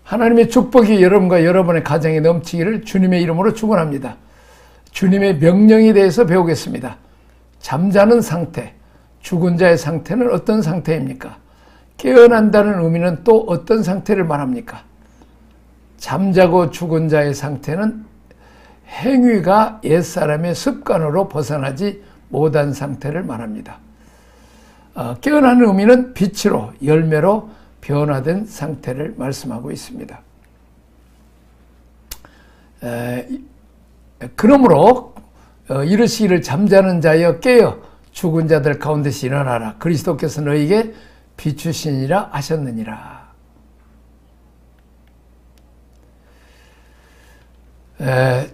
하나님의 축복이 여러분과 여러분의 가정에 넘치기를 주님의 이름으로 축원합니다. 주님의 명령에 대해서 배우겠습니다. 잠자는 상태, 죽은 자의 상태는 어떤 상태입니까? 깨어난다는 의미는 또 어떤 상태를 말합니까? 잠자고 죽은 자의 상태는 행위가 옛사람의 습관으로 벗어나지 못한 상태를 말합니다. 깨어나는 의미는 빛으로, 열매로 변화된 상태를 말씀하고 있습니다. 그러므로 이르시기를 잠자는 자여 깨어 죽은 자들 가운데서 일어나라. 그리스도께서 너희에게 비추시니라 하셨느니라.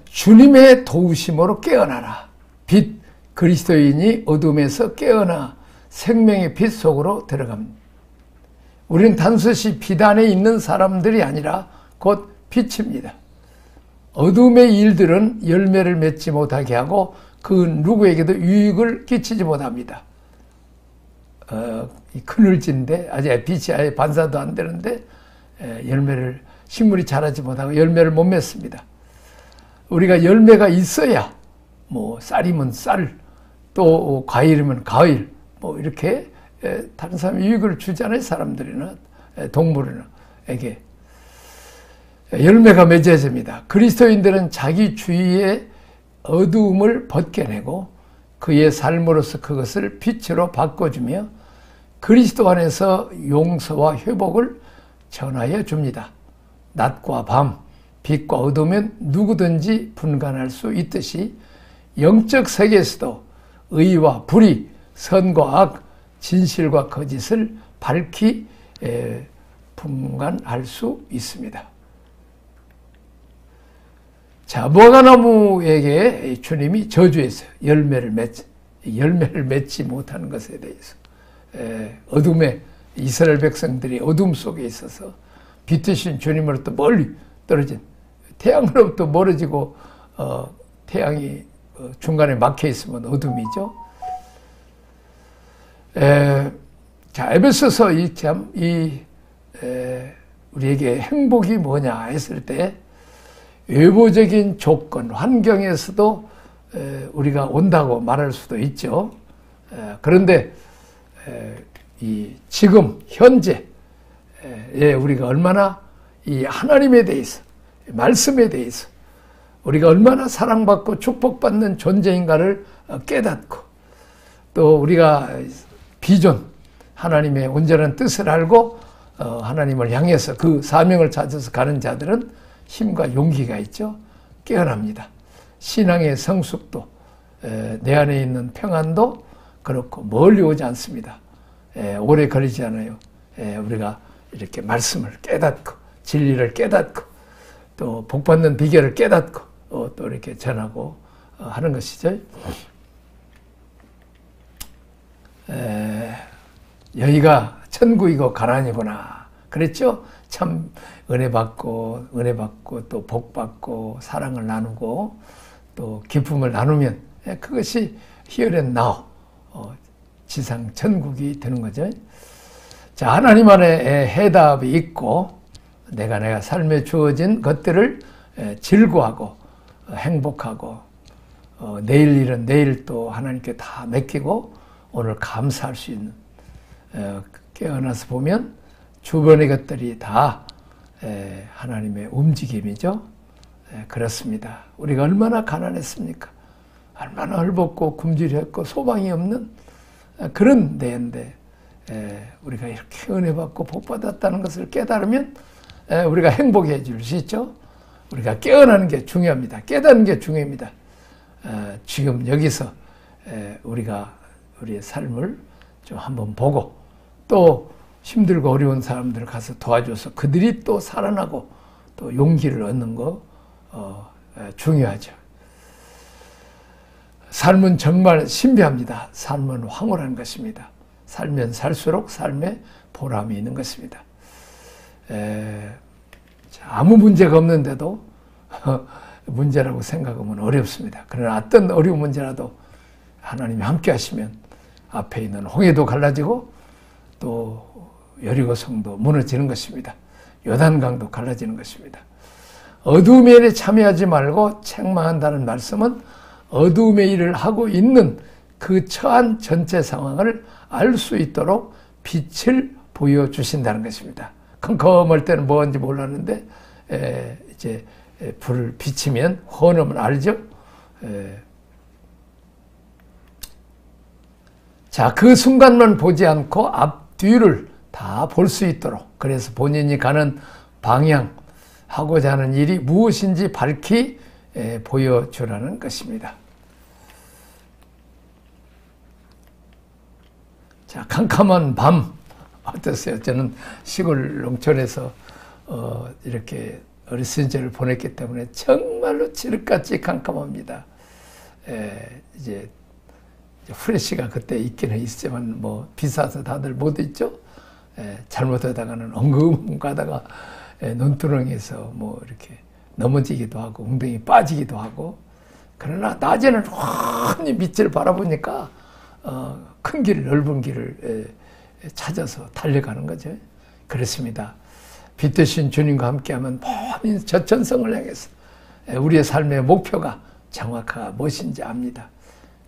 주님의 도우심으로 깨어나라. 빛, 그리스도인이 어둠에서 깨어나 생명의 빛 속으로 들어갑니다. 우리는 단순히 빛 안에 있는 사람들이 아니라 곧 빛입니다. 어둠의 일들은 열매를 맺지 못하게 하고 그 누구에게도 유익을 끼치지 못합니다. 그늘진데 아직 빛이 아예 반사도 안 되는데 열매를 식물이 자라지 못하고 열매를 못 맺습니다. 우리가 열매가 있어야 뭐 쌀이면 쌀, 또 과일이면 과일, 뭐 이렇게 다른 사람이 유익을 주잖아요. 사람들이나 동물에게 열매가 맺어야 됩니다. 그리스도인들은 자기 주위의 어두움을 벗겨내고 그의 삶으로서 그것을 빛으로 바꿔주며 그리스도 안에서 용서와 회복을 전하여 줍니다. 낮과 밤, 빛과 어둠은 누구든지 분간할 수 있듯이 영적 세계에서도 의와 불의, 선과 악, 진실과 거짓을 밝히 분간할 수 있습니다. 자, 무화과나무에게 주님이 저주했어요. 열매를 맺지 못하는 것에 대해서. 어둠에 이스라엘 백성들이 어둠 속에 있어서 빛 대신 주님으로부터 멀리 떨어진 태양으로부터 멀어지고 태양이 중간에 막혀 있으면 어둠이죠. 자, 에베소서 우리에게 행복이 뭐냐 했을 때 외부적인 조건, 환경에서도 우리가 온다고 말할 수도 있죠. 그런데 지금 현재에 우리가 얼마나 이 하나님에 대해서, 말씀에 대해서 우리가 얼마나 사랑받고 축복받는 존재인가를 깨닫고 또 우리가 비전, 하나님의 온전한 뜻을 알고 하나님을 향해서 그 사명을 찾아서 가는 자들은 힘과 용기가 있죠. 깨어납니다. 신앙의 성숙도, 내 안에 있는 평안도 그렇고 멀리 오지 않습니다. 오래 걸리지 않아요. 우리가 이렇게 말씀을 깨닫고 진리를 깨닫고 또 복받는 비결을 깨닫고 또 이렇게 전하고 하는 것이죠. 여기가 천국이고 가난이구나 그랬죠. 참 은혜 받고 또 복 받고 사랑을 나누고 또 기쁨을 나누면 그것이 here and now 지상 천국이 되는 거죠. 자, 하나님 안에 해답이 있고 내가 삶에 주어진 것들을 즐거워하고 행복하고 내일 일은 내일 또 하나님께 다 맡기고 오늘 감사할 수 있는 깨어나서 보면 주변의 것들이 다 하나님의 움직임이죠. 그렇습니다. 우리가 얼마나 가난했습니까? 얼마나 헐벗고 굶주렸고 소망이 없는 그런 데인데 우리가 이렇게 은혜 받고 복 받았다는 것을 깨달으면 우리가 행복해질 수 있죠. 우리가 깨어나는 게 중요합니다. 깨닫는 게 중요합니다. 지금 여기서 우리가 우리의 삶을 좀 한번 보고 또 힘들고 어려운 사람들 가서 도와줘서 그들이 또 살아나고 또 용기를 얻는 거 중요하죠. 삶은 정말 신비합니다. 삶은 황홀한 것입니다. 살면 살수록 삶에 보람이 있는 것입니다. 아무 문제가 없는데도 문제라고 생각하면 어렵습니다. 그러나 어떤 어려운 문제라도 하나님이 함께 하시면 앞에 있는 홍해도 갈라지고 또 여리고성도 무너지는 것입니다. 요단강도 갈라지는 것입니다. 어두움의 일에 참여하지 말고 책망한다는 말씀은 어두움의 일을 하고 있는 그 처한 전체 상황을 알 수 있도록 빛을 보여주신다는 것입니다. 컴컴할 때는 뭔지 몰랐는데 이제 불을 비치면 헌음을 알죠. 자, 그 순간만 보지 않고 앞뒤를 다 볼 수 있도록, 그래서 본인이 가는 방향, 하고자 하는 일이 무엇인지 밝히 보여주라는 것입니다. 자, 캄캄한 밤 어떠세요? 저는 시골 농촌에서 이렇게 어렸을 시절을 보냈기 때문에 정말로 칠흑같이 캄캄합니다. 이제 후레쉬가 그때 있기는 있지만 뭐 비싸서 다들 못 있죠. 잘못하다가는 엉금 가다가 눈두렁에서 뭐 이렇게 넘어지기도 하고 웅덩이 빠지기도 하고, 그러나 낮에는 환히 빛을 바라보니까 큰 길, 넓은 길을 찾아서 달려가는 거죠. 그렇습니다. 빛 대신 주님과 함께하면 먼 저천성을 향해서 우리의 삶의 목표가 정확하게 무엇인지 압니다.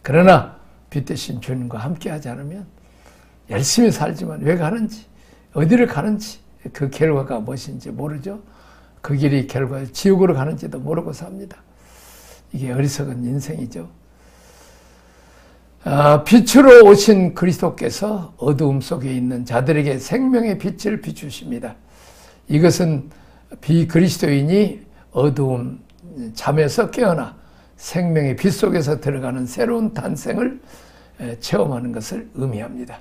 그러나 빛 대신 주님과 함께하지 않으면 열심히 살지만 왜 가는지, 어디를 가는지, 그 결과가 무엇인지 모르죠. 그 길이 결과 지옥으로 가는지도 모르고 삽니다. 이게 어리석은 인생이죠. 빛으로 오신 그리스도께서 어두움 속에 있는 자들에게 생명의 빛을 비추십니다. 이것은 비그리스도인이 어두움 잠에서 깨어나 생명의 빛 속에서 들어가는 새로운 탄생을 체험하는 것을 의미합니다.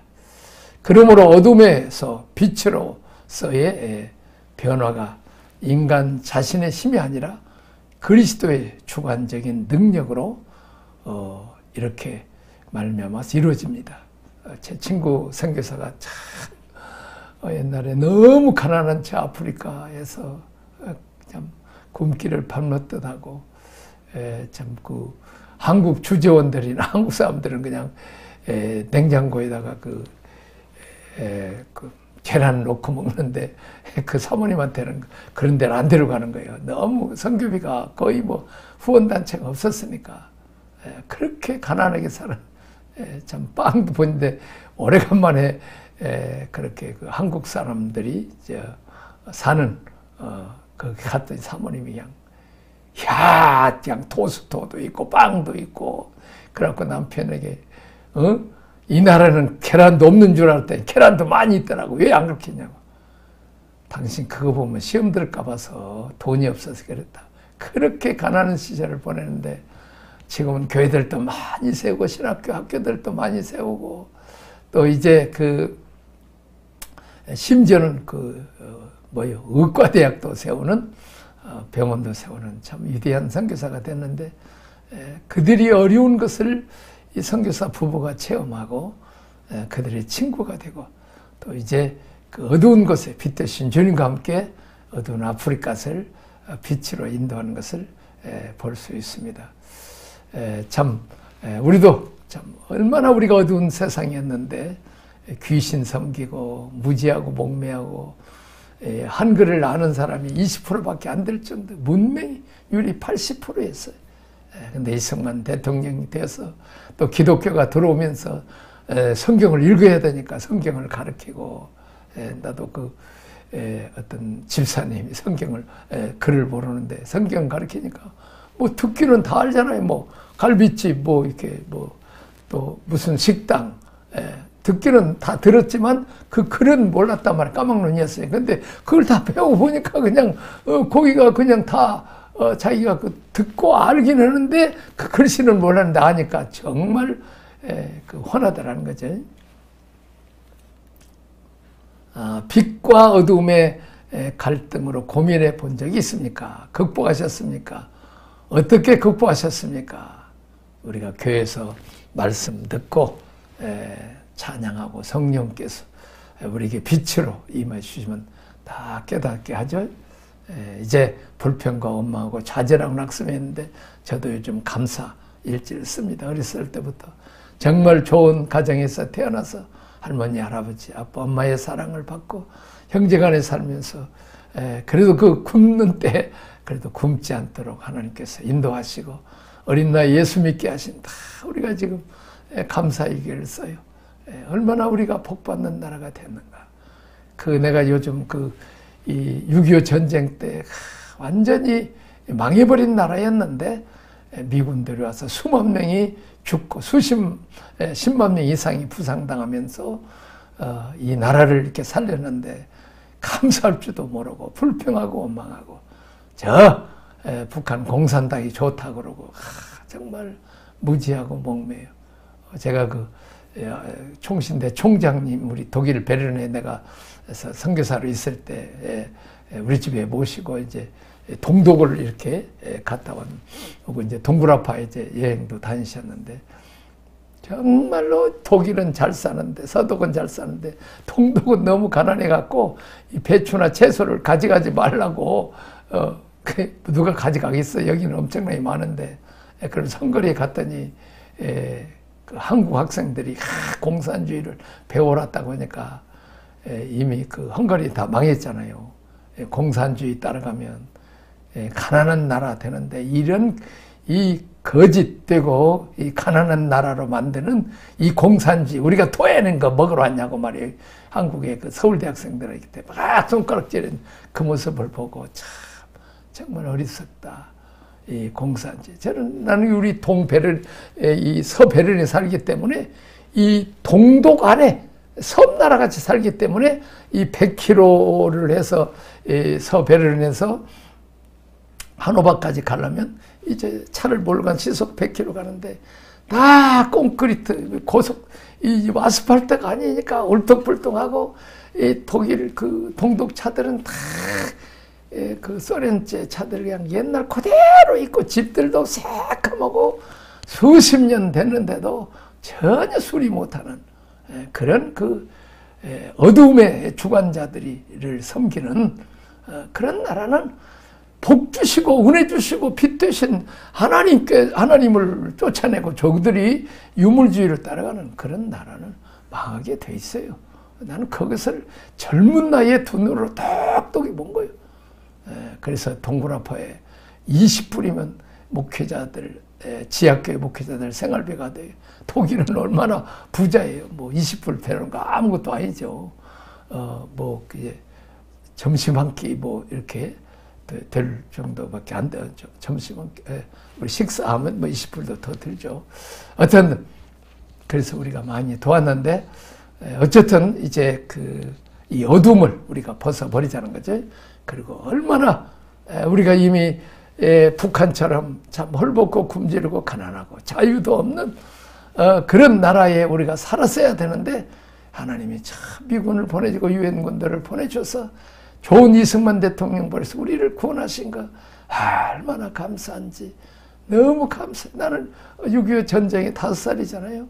그러므로 어둠에서 빛으로서의 변화가 인간 자신의 힘이 아니라 그리스도의 주관적인 능력으로 이렇게 말미암아서 이루어집니다. 제 친구 선교사가 참 옛날에 너무 가난한 저 아프리카에서 참 굶기를 밟는 하고 참 그 한국 주재원들이나 한국 사람들은 그냥 냉장고에다가 그 계란 넣고 먹는데 그 사모님한테는 그런 데를 안 데려가는 거예요. 너무 선교비가 거의 뭐 후원단체가 없었으니까. 그렇게 가난하게 사는, 참 빵도 보는데 오래간만에 그렇게 그 한국 사람들이 사는 거기 갔더니 사모님이 그냥 토스트도 있고 빵도 있고, 그래갖고 남편에게 이 나라는 계란도 없는 줄 알았더니 계란도 많이 있더라고. 왜 안 그렇게 했냐고. 당신 그거 보면 시험 들까 봐서 돈이 없어서 그랬다. 그렇게 가난한 시절을 보내는데 지금은 교회들도 많이 세우고 신학교 학교들도 많이 세우고, 또 이제 심지어는 의과대학도 세우는, 병원도 세우는 참 위대한 선교사가 됐는데, 그들이 어려운 것을 이 선교사 부부가 체험하고 그들의 친구가 되고, 또 이제 그 어두운 곳에 빛 대신 주님과 함께 어두운 아프리카를 빛으로 인도하는 것을 볼 수 있습니다. 참 우리도 참 얼마나 우리가 어두운 세상이었는데 귀신 섬기고 무지하고 목매하고 한글을 아는 사람이 20%밖에 안 될 정도, 문맹률이 80%였어요. 근데 이승만 대통령이 되어서 또 기독교가 들어오면서 성경을 읽어야 되니까 성경을 가르치고, 나도 어떤 집사님이 성경을 글을 모르는데 성경 가르치니까 뭐 듣기는 다 알잖아요. 뭐 갈비집, 뭐 이렇게 뭐 또 무슨 식당, 듣기는 다 들었지만 그 글은 몰랐단 말이에요. 까막눈이었어요. 근데 그걸 다 배워보니까 그냥 거기가 그냥 다 자기가 듣고 알긴 하는데 그 글씨는 몰랐는데 아니까 정말 혼하더라는 거죠. 빛과 어둠의 갈등으로 고민해 본 적이 있습니까? 극복하셨습니까? 어떻게 극복하셨습니까? 우리가 교회에서 말씀 듣고 찬양하고 성령께서 우리에게 빛으로 임해 주시면 다 깨닫게 하죠. 이제 불평과 원망하고 좌절하고 낙심했는데 저도 요즘 감사 일지를 씁니다. 어렸을 때부터 정말 좋은 가정에서 태어나서 할머니, 할아버지, 아빠, 엄마의 사랑을 받고 형제간에 살면서 그래도 그 굶는 때 그래도 굶지 않도록 하나님께서 인도하시고 어린 나이 예수 믿게 하신다. 우리가 지금 감사의 기를 써요. 얼마나 우리가 복받는 나라가 됐는가. 내가 요즘 이 6.25 전쟁 때 완전히 망해버린 나라였는데 미군들이 와서 수만 명이 죽고 10만 명 이상이 부상당하면서 이 나라를 이렇게 살렸는데 감사할 줄도 모르고 불평하고 원망하고 북한 공산당이 좋다고 그러고 정말 무지하고 목매요. 제가 총신대 총장님 우리 독일 베를린에 내가 선교사로 있을 때 우리 집에 모시고 이제 동독을 이렇게 갔다 오고 이제 동굴아파 이제 여행도 다니셨는데 정말로 독일은 잘 사는데 서독은 잘 사는데 동독은 너무 가난해 갖고 이 배추나 채소를 가져가지 말라고 누가 가져가겠어. 여기는 엄청나게 많은데 그럼 선거리에 갔더니 그 한국 학생들이 공산주의를 배워왔다고 하니까 이미 헝가리 다 망했잖아요. 공산주의 따라가면 가난한 나라 되는데 이런 이 거짓되고 이 가난한 나라로 만드는 이 공산주의 우리가 토해낸 거 먹으러 왔냐고 말이에요. 한국의 서울대 학생들에게 막 손가락질은 그 모습을 보고 참 정말 어리석다. 이 공산주의. 나는 우리 이 서베를린에 살기 때문에 이 동독 안에 섬나라 같이 살기 때문에 이 100km를 해서 서베를린에서 하노바까지 가려면 이제 차를 몰고 간 시속 100km 가는데 다 콘크리트 이 아스팔트가 아니니까 울퉁불퉁하고 이 독일 동독 차들은 다 소련제 차들 그냥 옛날 그대로 있고 집들도 새까맣고 수십 년 됐는데도 전혀 수리 못하는 그런 어두움의 주관자들을 섬기는 그런 나라는 복 주시고 은혜 주시고 빛 되신 하나님을 쫓아내고 저들이 유물주의를 따라가는 그런 나라는 망하게 돼 있어요. 나는 그것을 젊은 나이에 두 눈으로 똑똑히 본 거예요. 그래서 동굴아파에 20불이면 목회자들, 지하교회 목회자들 생활비가 돼요. 독일은 얼마나 부자예요. 20불 배는 거 아무것도 아니죠. 점심 한 끼 이렇게 될 정도밖에 안 돼요. 점심 한 끼, 우리 식사하면 20불도 더 들죠. 어쨌든, 그래서 우리가 많이 도왔는데, 어쨌든 이제 이 어둠을 우리가 벗어버리자는 거죠. 그리고 얼마나 우리가 이미 북한처럼 참 헐벗고 굶주리고 가난하고 자유도 없는 그런 나라에 우리가 살았어야 되는데 하나님이 참 미군을 보내주고 유엔군들을 보내줘서 좋은 이승만 대통령 보내서 우리를 구원하신 거 얼마나 감사한지 너무 감사해. 나는 6.25 전쟁에 5살이잖아요.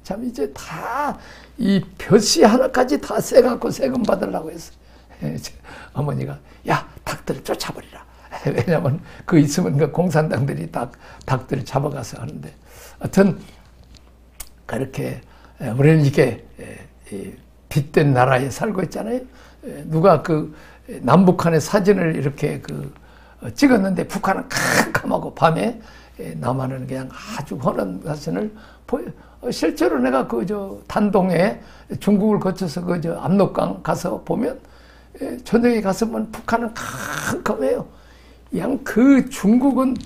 참 이제 다 이 벼시 하나까지 다 쎄갖고 세금 받으려고 했어. 어머니가 야 닭들을 쫓아버리라. 왜냐면 있으면 공산당들이 닭들을 잡아가서 하는데 하여튼 그렇게 우리는 이게 빛된 나라에 살고 있잖아요. 누가 남북한의 사진을 이렇게 찍었는데 북한은 캄캄하고 밤에 남한은 그냥 아주 환한 사진을 보여. 실제로 내가 단동에 중국을 거쳐서 압록강 가서 보면 저녁에 가서 보면 북한은 캄캄해요. 그냥 중국은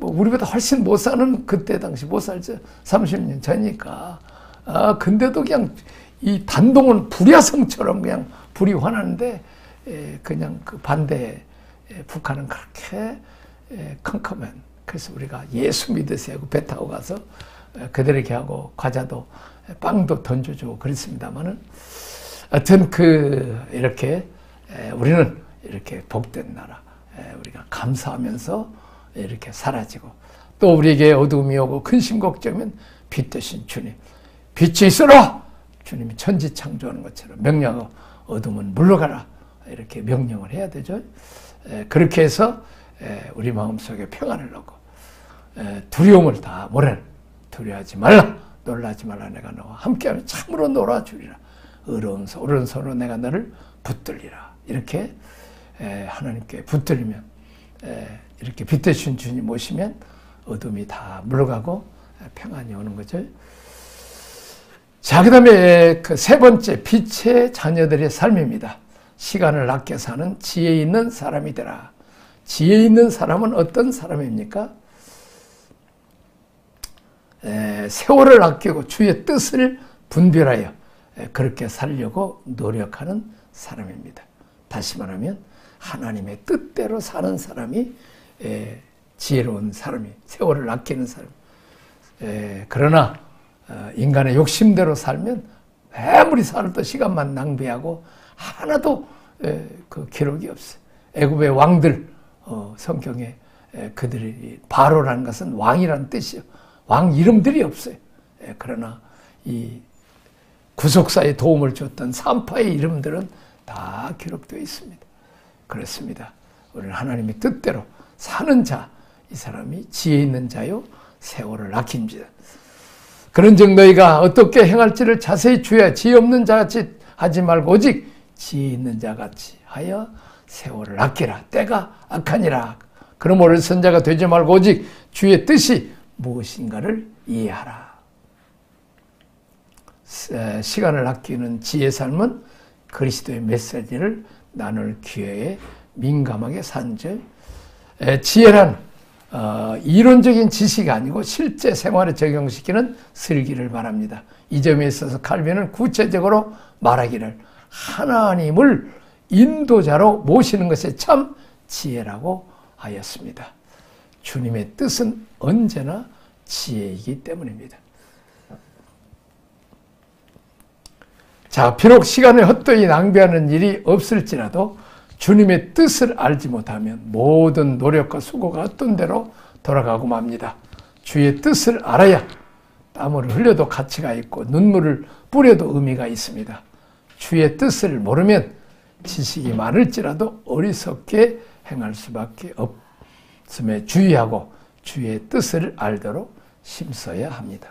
우리보다 훨씬 못 사는 그때 당시 못 살죠. 30년 전이니까. 근데도 그냥 이 단동은 불야성처럼 그냥 불이 환한데 그냥 반대에 북한은 그렇게 컴컴한. 그래서 우리가 예수 믿으세요 하고 배 타고 가서 그들에게 하고 과자도 빵도 던져주고 그랬습니다만은 하여튼 이렇게 우리는 이렇게 복된 나라 우리가 감사하면서 이렇게 사라지고 또 우리에게 어두움이 오고 근심 걱정이면 빛 대신 주님 빛이 있어라 주님이 천지 창조하는 것처럼 명령하고 어둠은 물러가라 이렇게 명령을 해야 되죠. 그렇게 해서 우리 마음속에 평안을 넣고 두려움을 다 모래라. 두려워하지 말라. 놀라지 말라. 내가 너와 함께하면 참으로 놀아주리라. 오른손으로 내가 너를 붙들리라. 이렇게 하나님께 붙들리면, 이렇게 빛 되신 주님 모시면 어둠이 다 물러가고 평안이 오는 거죠. 자, 그 다음에 그 세 번째, 빛의 자녀들의 삶입니다. 시간을 아껴 사는 지혜 있는 사람이 되라. 지혜 있는 사람은 어떤 사람입니까? 세월을 아끼고 주의 뜻을 분별하여 그렇게 살려고 노력하는 사람입니다. 다시 말하면 하나님의 뜻대로 사는 사람이 지혜로운 사람이, 세월을 아끼는 사람. 그러나 인간의 욕심대로 살면 아무리 살아도 시간만 낭비하고 하나도 그 기록이 없어요. 애굽의 왕들, 성경에 그들이, 바로라는 것은 왕이라는 뜻이요. 왕 이름들이 없어요. 그러나 이 구속사에 도움을 줬던 산파의 이름들은 다 기록되어 있습니다. 그렇습니다. 우리는 하나님의 뜻대로 사는 자, 이 사람이 지혜 있는 자요 세월을 아낍니다. 그런즉 너희가 어떻게 행할지를 자세히 주의하여 지혜 없는 자같이 하지 말고 오직 지혜 있는 자같이 하여 세월을 아끼라. 때가 악하니라. 그러므로 어리석은 자가 되지 말고 오직 주의 뜻이 무엇인가를 이해하라. 시간을 아끼는 지혜의 삶은 그리스도의 메시지를 나눌 기회에 민감하게 산즉, 지혜란 이론적인 지식이 아니고 실제 생활에 적용시키는 슬기를 말합니다. 이 점에 있어서 칼빈은 구체적으로 말하기를 하나님을 인도자로 모시는 것이 참 지혜라고 하였습니다. 주님의 뜻은 언제나 지혜이기 때문입니다. 자, 비록 시간을 헛되이 낭비하는 일이 없을지라도 주님의 뜻을 알지 못하면 모든 노력과 수고가 헛된 대로 돌아가고 맙니다. 주의 뜻을 알아야 땀을 흘려도 가치가 있고 눈물을 뿌려도 의미가 있습니다. 주의 뜻을 모르면 지식이 많을지라도 어리석게 행할 수밖에 없음에 주의하고 주의 뜻을 알도록 힘써야 합니다.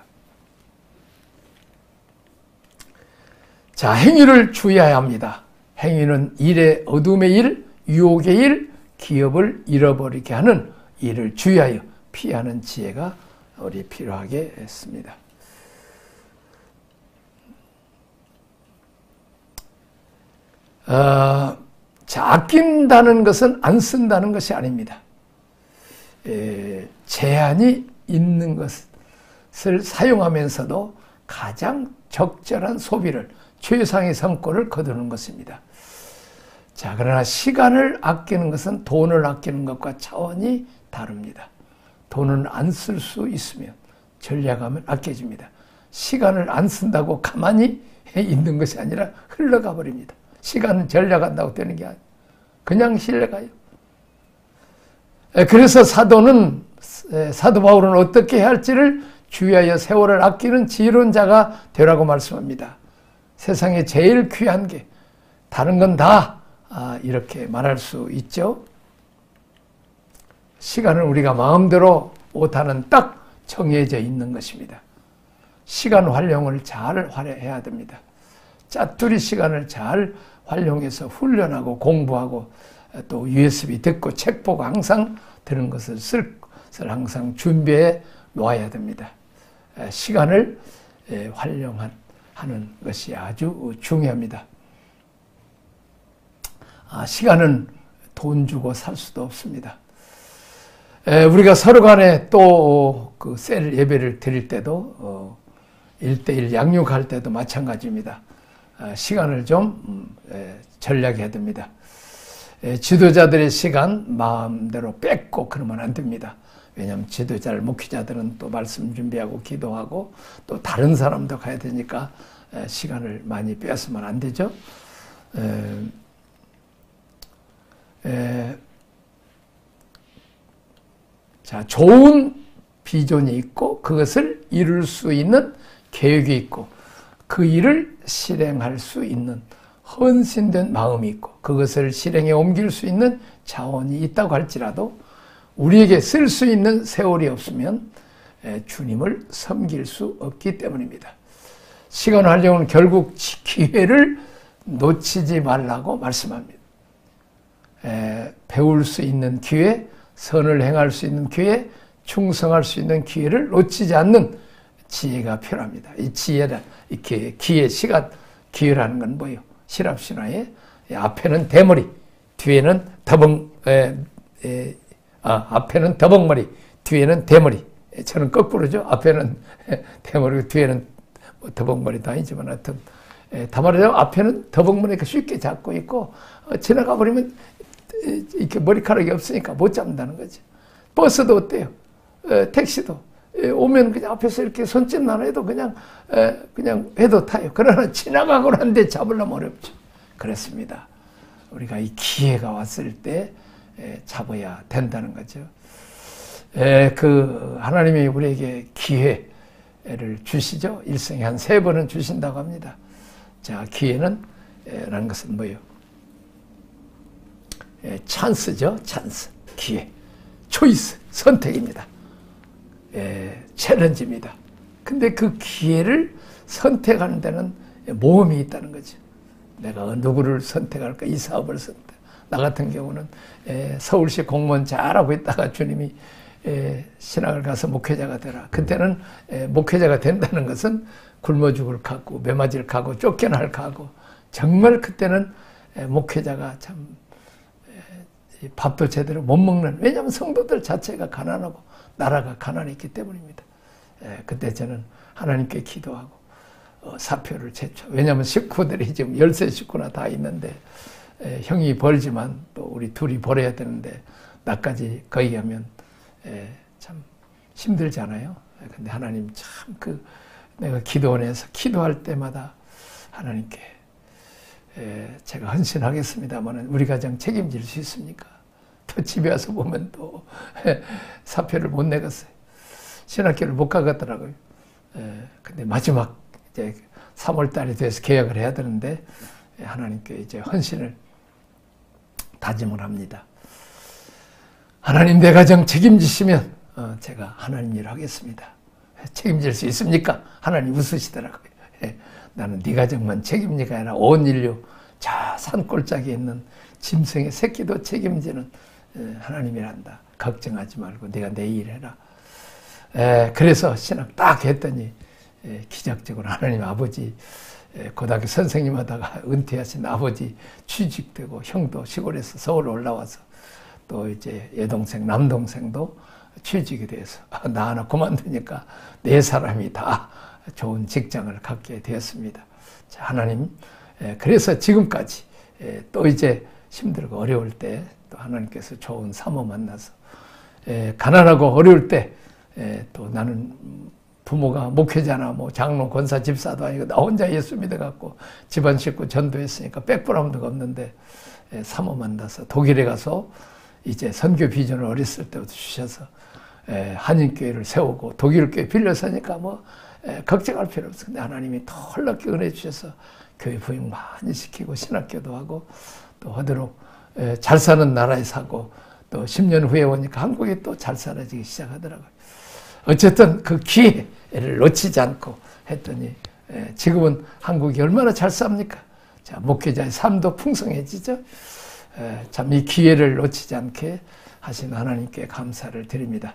자, 행위를 주의해야 합니다. 행위는 일의 어둠의 일, 유혹의 일, 기업을 잃어버리게 하는 일을 주의하여 피하는 지혜가 우리 필요하게 했습니다. 자, 아낀다는 것은 안 쓴다는 것이 아닙니다. 제한이 있는 것을 사용하면서도 가장 적절한 소비를, 최상의 성과를 거두는 것입니다. 자, 그러나 시간을 아끼는 것은 돈을 아끼는 것과 차원이 다릅니다. 돈은 안 쓸 수 있으면 전략하면 아껴집니다. 시간을 안 쓴다고 가만히 있는 것이 아니라 흘러가 버립니다. 시간은 전략한다고 되는 게 아니에요. 그냥 흘러가요. 그래서 사도 바울은 어떻게 해야 할지를 주의하여 세월을 아끼는 지혜로운 자가 되라고 말씀합니다. 세상에 제일 귀한 게 다른 건 다 이렇게 말할 수 있죠. 시간을 우리가 마음대로 못하는 딱 정해져 있는 것입니다. 시간 활용을 잘 해야 됩니다. 짜투리 시간을 잘 활용해서 훈련하고 공부하고 또 USB 듣고 책 보고 항상 들은 것을 항상 준비해 놓아야 됩니다. 시간을 활용하는 것이 아주 중요합니다. 시간은 돈 주고 살 수도 없습니다. 우리가 서로 간에 또 그 셀 예배를 드릴 때도 1:1 양육할 때도 마찬가지입니다. 시간을 좀 전략해야 됩니다. 지도자들의 시간 마음대로 뺏고 그러면 안 됩니다. 왜냐하면 지도자를 목회자들은 또 말씀 준비하고 기도하고 또 다른 사람도 가야 되니까 시간을 많이 빼앗으면 안 되죠. 자, 좋은 비전이 있고 그것을 이룰 수 있는 계획이 있고 그 일을 실행할 수 있는 헌신된 마음이 있고 그것을 실행에 옮길 수 있는 자원이 있다고 할지라도 우리에게 쓸 수 있는 세월이 없으면 주님을 섬길 수 없기 때문입니다. 시간 활용은 결국 기회를 놓치지 말라고 말씀합니다. 배울 수 있는 기회, 선을 행할 수 있는 기회, 충성할 수 있는 기회를 놓치지 않는 지혜가 필요합니다. 이 지혜라, 이렇게 기회, 시간, 기회라는 건 뭐예요? 시랍신화에 앞에는 대머리, 뒤에는 앞에는 더벅머리, 뒤에는 대머리. 저는 거꾸로죠. 앞에는 대머리고 뒤에는 더벅머리도 아니지만 하여튼 다 말하자면 앞에는 더벅머리가 쉽게 잡고 있고 지나가 버리면 이렇게 머리카락이 없으니까 못 잡는다는 거죠. 버스도 어때요? 택시도 오면 그냥 앞에서 이렇게 손짓 나눠 해도 그냥 해도 타요. 그러나 지나가고 난데 잡으려면 어렵죠. 그렇습니다. 우리가 이 기회가 왔을 때 잡아야 된다는 거죠. 하나님이 우리에게 기회를 주시죠. 일생에 한 3번은 주신다고 합니다. 자, 기회는 라는 것은 뭐예요? 찬스죠. 찬스, 기회, 초이스, 선택입니다. 챌린지입니다. 근데 그 기회를 선택하는 데는 모험이 있다는 거죠. 내가 누구를 선택할까? 이 사업을 선택. 나 같은 경우는 서울시 공무원 잘하고 있다가 주님이 신학을 가서 목회자가 되라. 그때는 목회자가 된다는 것은 굶어 죽을 각오, 매맞을 각오, 쫓겨날 각오. 정말 그때는 목회자가 참 밥도 제대로 못 먹는, 왜냐하면 성도들 자체가 가난하고 나라가 가난했기 때문입니다. 그때 저는 하나님께 기도하고 사표를 제쳐. 왜냐하면 식구들이 지금 13 식구나 다 있는데 형이 벌지만 또 우리 둘이 벌어야 되는데 나까지 거기 가면 참 힘들잖아요. 근데 하나님 참 내가 기도원에서 기도할 때마다 하나님께 제가 헌신하겠습니다만 우리 가정 책임질 수 있습니까? 또 집에 와서 보면 또 사표를 못 내겠어요. 신학교를 못 가겠더라고요. 근데 마지막 이제 3월 달이 돼서 계약을 해야 되는데 하나님께 이제 헌신을 다짐을 합니다. 하나님 내 가정 책임지시면 제가 하나님 일을 하겠습니다. 책임질 수 있습니까? 하나님 웃으시더라고요. 나는 네 가정만 책임지가 아니라 온 인류 저 산골짜기에 있는 짐승의 새끼도 책임지는 하나님이란다. 걱정하지 말고 네가 내 일 해라. 그래서 신학 딱 했더니 기적적으로 하나님 아버지 고등학교 선생님 하다가 은퇴하신 아버지 취직되고 형도 시골에서 서울 올라와서 또 이제 여동생 남동생도 취직이 돼서 나 하나 그만두니까 4사람이 다 좋은 직장을 갖게 되었습니다. 자, 하나님 그래서 지금까지 또 이제 힘들고 어려울 때 또 하나님께서 좋은 사모 만나서 가난하고 어려울 때 또 나는 부모가 목회자나 뭐 장로, 권사, 집사도 아니고 나 혼자 예수 믿어갖고 집안 식구 전도했으니까 백그라운드가 없는데 사모 만나서 독일에 가서 이제 선교 비전을 어렸을 때부터 주셔서 한인교회를 세우고 독일 교회 빌려서니까 뭐 걱정할 필요 없어. 근데 하나님이 털럭게 은혜 주셔서 교회 부흥 많이 시키고 신학교도 하고 또 하도록 잘 사는 나라에 사고 또 10년 후에 오니까 한국이 또 잘 살아지기 시작하더라고요. 어쨌든 그 기회를 놓치지 않고 했더니 지금은 한국이 얼마나 잘 삽니까? 자, 목회자의 삶도 풍성해지죠. 참 이 기회를 놓치지 않게 하신 하나님께 감사를 드립니다.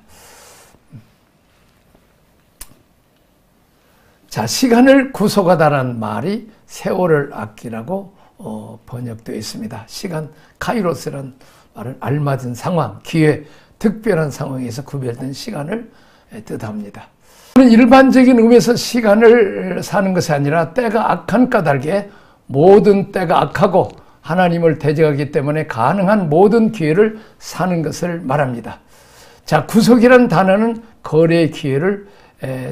자, 시간을 구속하다라는 말이 세월을 아끼라고 번역되어 있습니다. 시간, 카이로스란 말은 알맞은 상황, 기회, 특별한 상황에서 구별된 시간을 뜻합니다. 일반적인 의미에서 시간을 사는 것이 아니라 때가 악한 까닭에 모든 때가 악하고 하나님을 대적하기 때문에 가능한 모든 기회를 사는 것을 말합니다. 자, 구속이라는 단어는 거래의 기회를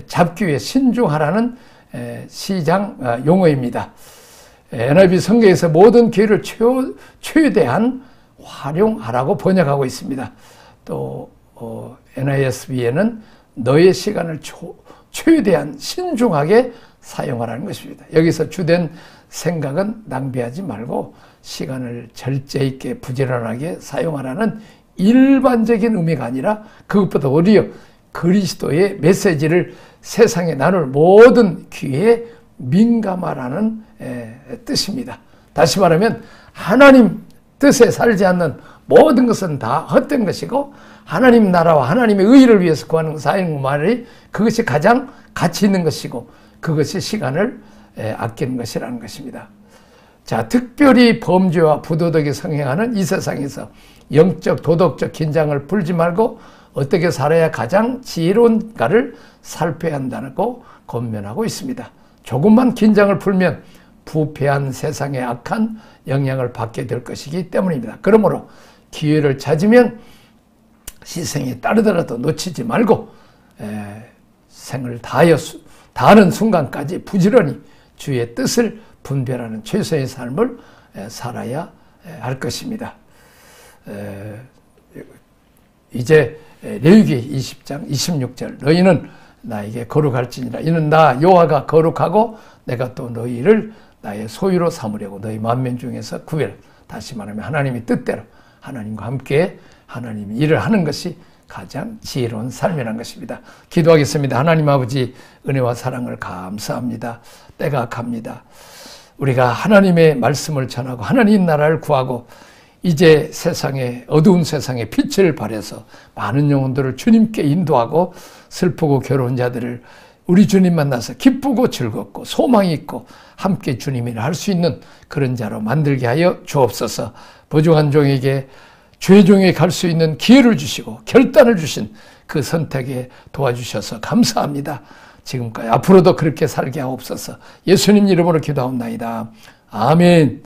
잡기 위해 신중하라는 시장 용어입니다. NIV 성경에서 모든 기회를 최대한 활용하라고 번역하고 있습니다. 또 NISB에는 너의 시간을 최대한 신중하게 사용하라는 것입니다. 여기서 주된 생각은 낭비하지 말고 시간을 절제 있게 부지런하게 사용하라는 일반적인 의미가 아니라 그것보다 오히려 그리스도의 메시지를 세상에 나눌 모든 기회에 민감하라는 뜻입니다. 다시 말하면 하나님 뜻에 살지 않는 모든 것은 다 헛된 것이고 하나님 나라와 하나님의 의의를 위해서 구하는 사역만이 그것이 가장 가치 있는 것이고 그것이 시간을 아끼는 것이라는 것입니다. 자, 특별히 범죄와 부도덕이 성행하는 이 세상에서 영적 도덕적 긴장을 풀지 말고 어떻게 살아야 가장 지혜로운가를 살펴야 한다고 권면하고 있습니다. 조금만 긴장을 풀면 부패한 세상의 악한 영향을 받게 될 것이기 때문입니다. 그러므로 기회를 찾으면 희생에 따르더라도 놓치지 말고 생을 다하는 순간까지 부지런히 주의 뜻을 분별하는 최소의 삶을 살아야 할 것입니다. 이제 레위기 20장 26절 너희는 나에게 거룩할지니라 이는 나 여호와가 거룩하고 내가 또 너희를 나의 소유로 삼으려고 너희 만민 중에서 구별. 다시 말하면 하나님의 뜻대로 하나님과 함께 하나님이 일을 하는 것이 가장 지혜로운 삶이라는 것입니다. 기도하겠습니다. 하나님 아버지 은혜와 사랑을 감사합니다. 때가 갑니다. 우리가 하나님의 말씀을 전하고 하나님 나라를 구하고 이제 세상에 어두운 세상에 빛을 발해서 많은 영혼들을 주님께 인도하고 슬프고 괴로운 자들을 우리 주님 만나서 기쁘고 즐겁고 소망이 있고 함께 주님을 할 수 있는 그런 자로 만들게 하여 주옵소서. 부족한 종에게 죄종에 갈 수 있는 기회를 주시고 결단을 주신 그 선택에 도와주셔서 감사합니다. 지금까지 앞으로도 그렇게 살게 하옵소서. 예수님 이름으로 기도하옵나이다. 아멘.